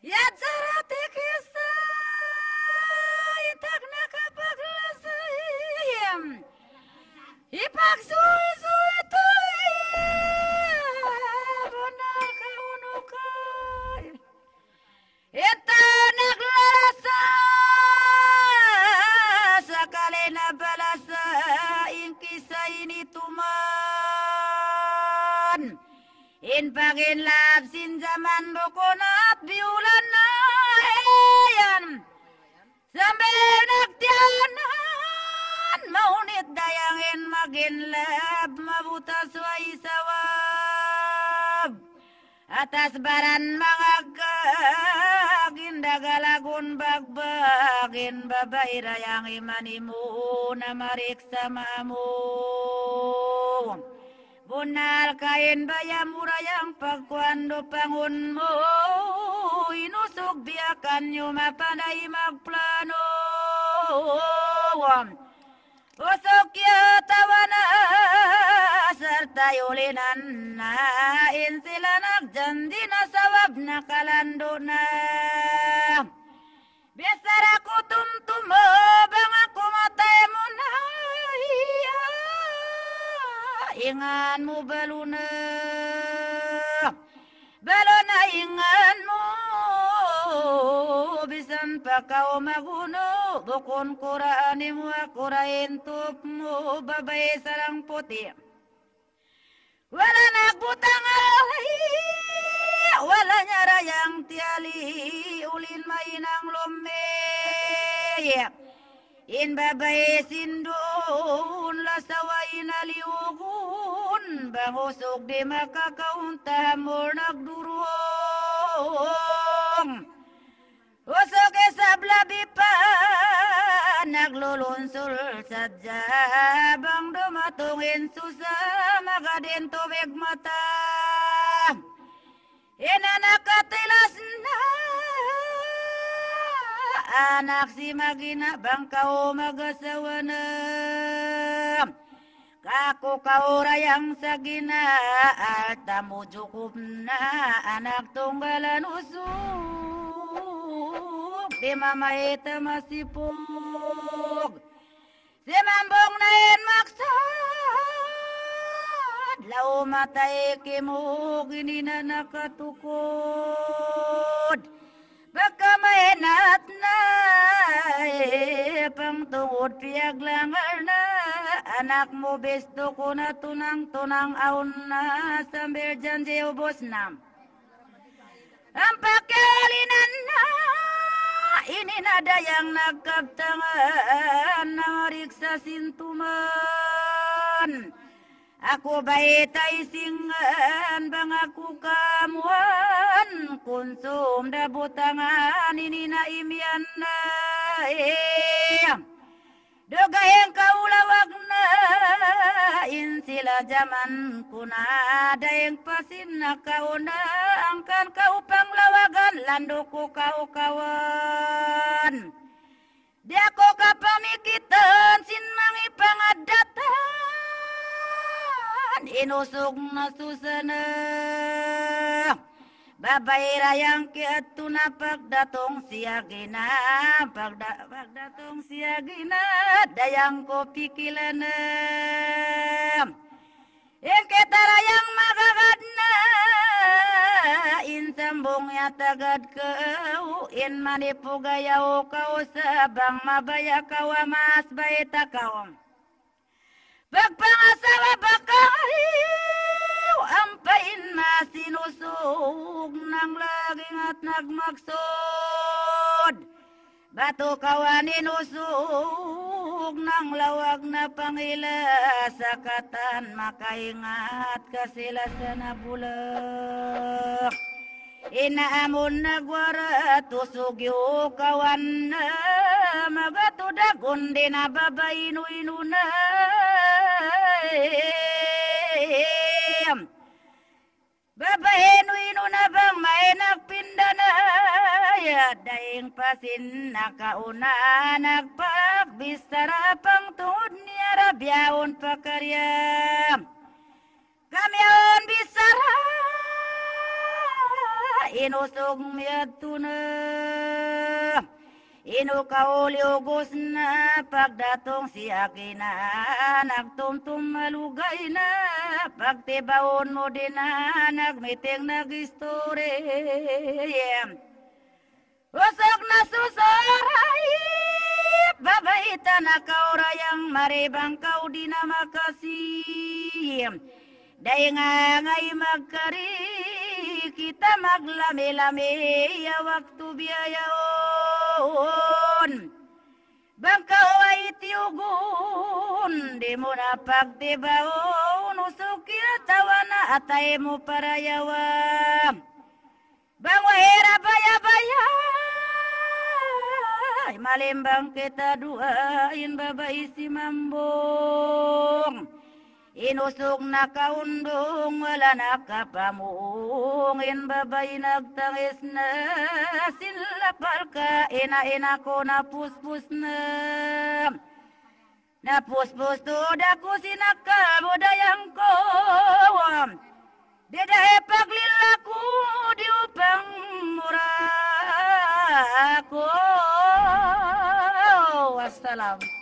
Ya jarate kisa itak nakapaglasayam. Ipagsui-sui to banakaunukan. Ito naglarasa sakali na balasa inkisa ini tuman. In paginlab sin zaman bukunat biulan na yan. Sambil nagtiyanan maunit dayangin maginlab mabutas wa isawab. Atas baran mangagagin dagalagun bagbagin babay rayang imanimu na mariksa maamu. Bunal kain bayam urayang pagkwando pangun mo inusog biyakan nyo mapanay magplano. Usok tawana serta yulinan na insila nagjandi na sawab na kalando na. Biasar aku tumtumo bang aku matay mo na iya. Ingan mo baluna balona ingan mo bisan pa kau maguno bukon kuraan mo akurain tup mo babay sarang puti wala nagbutang alay wala nyarayang tiali ulin mainang lumay in babay sindun lasaway naliugun bangusog di makakaunta mo nagdurong usog sablabi pa naglulunsul sadya bang dumatungin susa magadin tubig mata ina nakatilas na anak si magina bang kau magasawa na kaku kau rayang sagina at tamu cukup na anak tunggalan usuk di mamay tamasipog si mambong na yan maksad lau matay kimog ini na nakatukod baka mainat na pang tungod piyag langar na anak mo besto ko na tunang aun na sambil janji ubos na ang pakalinan na ini nada yang nagkabtangan na mariksa sintuman aku baitay singan bang aku kamuan konsum dabutangan ini na imian na dogayang kaulawag na insila zaman kuna dayang pasin na kauna angkan kau panglawagan lando ko kau kawan di ako kapamikitan sinmangi pangadatan inusog na susana babay rayang kiatu na pagdatong siyagina pagdatong siyagina dayang ko pikilan na yang kita rayang magagad na insambong yatagad kau in manipugayaw kau sabang mabaya kau mas baita kau pagpangasawa ba kayo ampain masinusog ng laging at nagmagsod bato kawanin usog ng lawag na pangila sakatan makaingat kasila sa nabulak inaamon nagwara tusog yung kawan na magatudagon din na babainu-inu na babainu-inu na bang may nagpinda na daing pasin nakauna nagpagbistara pang tungod niya rabyaon pakarya kamyon bisara inusog miyadtuna inukauli-ugos na pagdatong si Akina nagtumtum malugay na pagtibaon mo din na nagmiting nag-istorya usog na susaray babaita na kaurayang maribang kau di na makasih day nga ngay magkari kita maglami-lami ya waktu biyayaon bangkaw ay tiyugon di mo na pagtibaon usok tawa na atay mo para yawa bangwahira baya-baya malimbang kita duain babae si mambong inusog na kaundong wala nakapamungin babay nagtangis na silapal ka ina ko na puspus na puspus to dako sinakabudayang ko dedahe paglilaku di upang murah ko wassalam.